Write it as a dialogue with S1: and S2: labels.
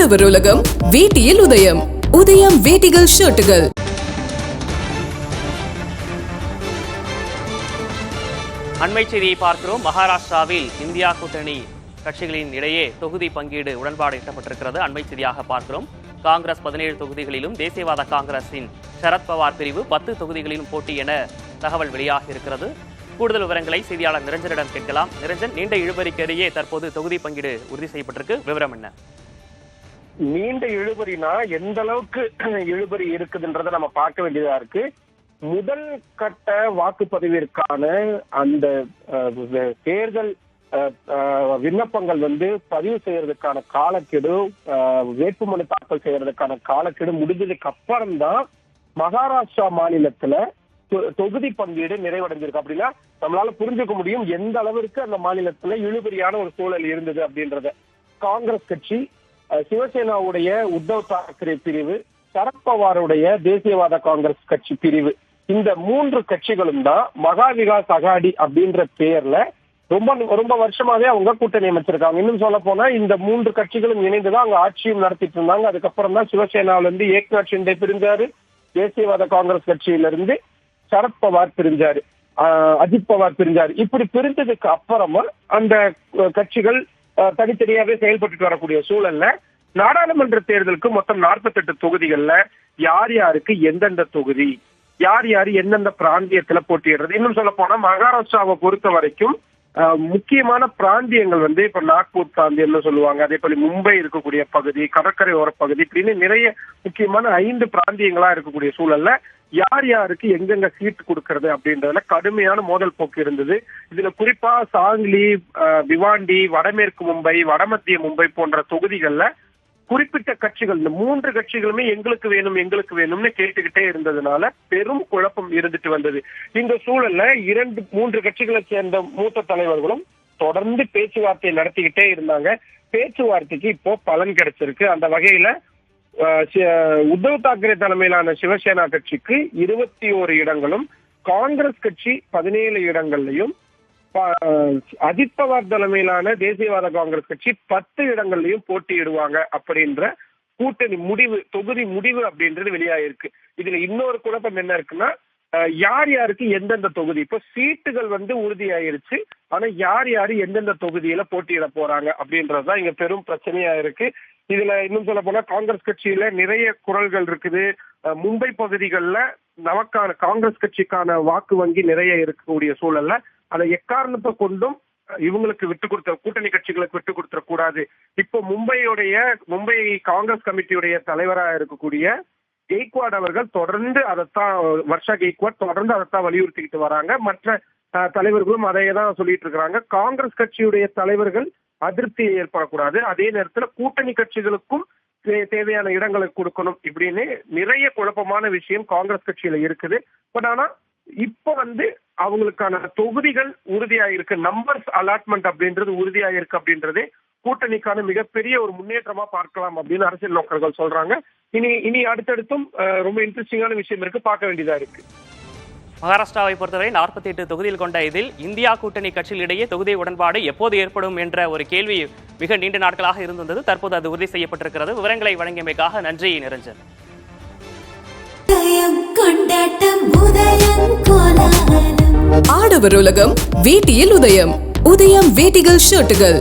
S1: ஆடவர் உலகம் வேட்டியில் உதயம். உதயம் வேட்டிகள் ஷர்ட்டுகள்.
S2: அண்மை செய்தியை பார்க்கிறோம். மகாராஷ்டிராவில் இந்தியா கூட்டணி கட்சிகளின் இடையே தொகுதி பங்கீடு உடன்பாடு எட்டப்பட்டிருக்கிறது. அண்மை செய்தியாக பார்க்கிறோம். காங்கிரஸ் 17 தொகுதிகளிலும் தேசியவாத காங்கிரசின் சரத்பவார் பிரிவு 10 தொகுதிகளிலும் போட்டி என தகவல் வெளியாகி இருக்கிறது. கூடுதல் விவரங்களை செய்தியாளர் நிரஞ்சனிடம் கேட்கலாம். நிரஞ்சன், நீண்ட இழுபறிக்கிடையே தற்போது தொகுதி பங்கீடு உறுதி செய்யப்பட்டிருக்கு. விவரம் என்ன?
S3: நீண்ட இழுபறினா எந்த அளவுக்கு இழுபறி இருக்குதுன்றதை நம்ம பார்க்க வேண்டியதா இருக்கு. முதல் கட்ட வாக்குப்பதிவிற்கான அந்த தேர்தல் விண்ணப்பங்கள் பதிவு செய்யறதுக்கான காலக்கெடு, வேட்புமனு தாக்கல் செய்யறதுக்கான காலக்கெடு முடிஞ்சதுக்கு அப்புறம் தான் மகாராஷ்டிரா மாநிலத்துல தொகுதி பங்கீடு நிறைவடைஞ்சிருக்கு. அப்படின்னா நம்மளால புரிஞ்சுக்க முடியும் எந்த அளவிற்கு அந்த மாநிலத்துல இழுபறியான ஒரு சூழல் இருந்தது அப்படின்றத. காங்கிரஸ் கட்சி, சிவசேனாவுடைய உத்தவ் தாக்கரே பிரிவு, சரத்பவாருடைய தேசியவாத காங்கிரஸ் கட்சி பிரிவு, இந்த 3 கட்சிகளும் தான் மகா விகாஸ் அகாடி அப்படின்ற பெயர்ல ரொம்ப வருஷமாவே அவங்க கூட்டணி அமைச்சிருக்காங்க. இன்னும் சொல்ல போனா இந்த 3 கட்சிகளும் இணைந்துதான் அங்க ஆட்சியும் நடத்திட்டு இருந்தாங்க. அதுக்கப்புறம் தான் சிவசேனாவில இருந்து ஏக்நாத் ஷிண்டே பிரிஞ்சாரு, தேசியவாத காங்கிரஸ் கட்சியில இருந்து சரத்பவார் பிரிஞ்சாரு, அஜித் பவார் பிரிஞ்சாரு. இப்படி பிரிஞ்சதுக்கு அப்புறமா அந்த கட்சிகள் தனித்தனியாவே செயல்பட்டு வரக்கூடிய சூழல்ல நாடாளுமன்ற தேர்தலுக்கு மொத்தம் 48 தொகுதிகள்ல யார் யாருக்கு எந்தெந்த தொகுதி, யார் யாரு எந்தெந்த பிராந்தியத்துல போட்டியிடுறது. இன்னும் சொல்ல போனா மகாராஷ்டிராவை பொறுத்த வரைக்கும் முக்கியமான பிராந்தியங்கள் இப்ப நாக்பூர் பிராந்தியம்னு சொல்லுவாங்க. அதே போல மும்பை இருக்கக்கூடிய பகுதி, கடற்கரை ஓர பகுதி, இப்படின்னு நிறைய முக்கியமான 5 பிராந்தியங்களா இருக்கக்கூடிய சூழல்ல யார் யாருக்கு எங்கெங்க சீட் கொடுக்கறது அப்படின்றதுல கடுமையான மோதல் போக்கு இருந்தது. இதுல குறிப்பா சாங்லி, பிவாண்டி, வடமேற்கு மும்பை, வடமத்திய மும்பை போன்ற தொகுதிகள்ல குறிப்பிட்ட கட்சிகள், இந்த 3 கட்சிகளுமே எங்களுக்கு வேணும்னு கேட்டுக்கிட்டே இருந்ததுனால பெரும் குழப்பம் இருந்துட்டு வந்தது. இந்த சூழல்ல 2-3 கட்சிகளை சேர்ந்த மூத்த தலைவர்களும் தொடர்ந்து பேச்சுவார்த்தை நடத்திக்கிட்டே இருந்தாங்க. பேச்சுவார்த்தைக்கு இப்போ பலன் கிடைச்சிருக்கு. அந்த வகையில உத்தவ் தாக்கரே தலைமையிலான சிவசேனா கட்சிக்கு 21 இடங்களும், காங்கிரஸ் கட்சி 17 இடங்கள்லையும், அஜித் பவார் தலைமையிலான தேசியவாத காங்கிரஸ் கட்சி 10 இடங்கள்லையும் போட்டியிடுவாங்க அப்படின்ற கூட்டணி முடிவு, தொகுதி முடிவு அப்படின்றது வெளியாயிருக்கு. இதுல இன்னொரு குழப்பம் என்ன இருக்குன்னா, யார் யாருக்கு எந்தெந்த தொகுதி, இப்போ சீட்டுகள் உறுதியாயிருச்சு, ஆனா யார் யாரு எந்தெந்த தொகுதியில போட்டியிட போறாங்க அப்படின்றதுதான் இங்க பெரும் பிரச்சனையா இருக்கு. இதுல இன்னும் சொல்ல போனா காங்கிரஸ் கட்சியில நிறைய குரல்கள் இருக்குது. மும்பை பகுதிகளில் நமக்கான காங்கிரஸ் கட்சிக்கான வாக்கு வங்கி நிறைய இருக்கக்கூடிய சூழல்ல அதை எக்காரணத்தை கொண்டும் இவங்களுக்கு கூட்டணி கட்சிகளுக்கு விட்டு கொடுத்துட கூடாது. இப்போ மும்பை காங்கிரஸ் கமிட்டியுடைய தலைவராக இருக்கக்கூடிய கெய்க்வாட் அவர்கள் தொடர்ந்து அதைத்தான், வர்ஷா கெய்க்வாட் தொடர்ந்து அதைத்தான் வலியுறுத்திக்கிட்டு வராங்க. மற்ற தலைவர்களும் அதையே தான் சொல்லிட்டு இருக்கிறாங்க. காங்கிரஸ் கட்சியுடைய தலைவர்கள் அதிருப்தி ஏற்படக்கூடாது, அதே நேரத்துல கூட்டணி கட்சிகளுக்கும் தேவையான இடங்களை கொடுக்கணும், இப்படின்னு நிறைய குழப்பமான விஷயம் காங்கிரஸ் கட்சியில இருக்குது. பட் ஆனா இப்ப அவங்களுக்கான தொகுதிகள் உறுதியாயிருக்கு, நம்பர்ஸ் அலாட்மெண்ட் அப்படின்றது உறுதியாயிருக்கு அப்படின்றதே கூட்டணிக்கான மிகப்பெரிய ஒரு முன்னேற்றமா பார்க்கலாம் அப்படின்னு அரசியல் நோக்கர்கள் சொல்றாங்க. இனி அடுத்தடுத்தும் ரொம்ப இன்ட்ரெஸ்டிங்கான விஷயம் இருக்கு, பார்க்க வேண்டியதா இருக்கு.
S2: மகாராஷ்டிராவை பொறுத்தவரை 48 தொகுதியில் கொண்ட இதில் இந்தியா கூட்டணி கட்சிகளிடையே தொகுதி உடன்பாடு எப்போது ஏற்படும் என்ற ஒரு கேள்வி மிக நீண்ட நாட்களாக இருந்து வந்தது. தற்போது அது உறுதி செய்யப்பட்டிருக்கிறது. விவரங்களை வழங்கியமைக்காக நன்றி நிரஞ்சன்.
S1: ஆடவர் உலகம் வேட்டியில் உதயம். உதயம் வேட்டிகள் ஷர்ட்டுகள்.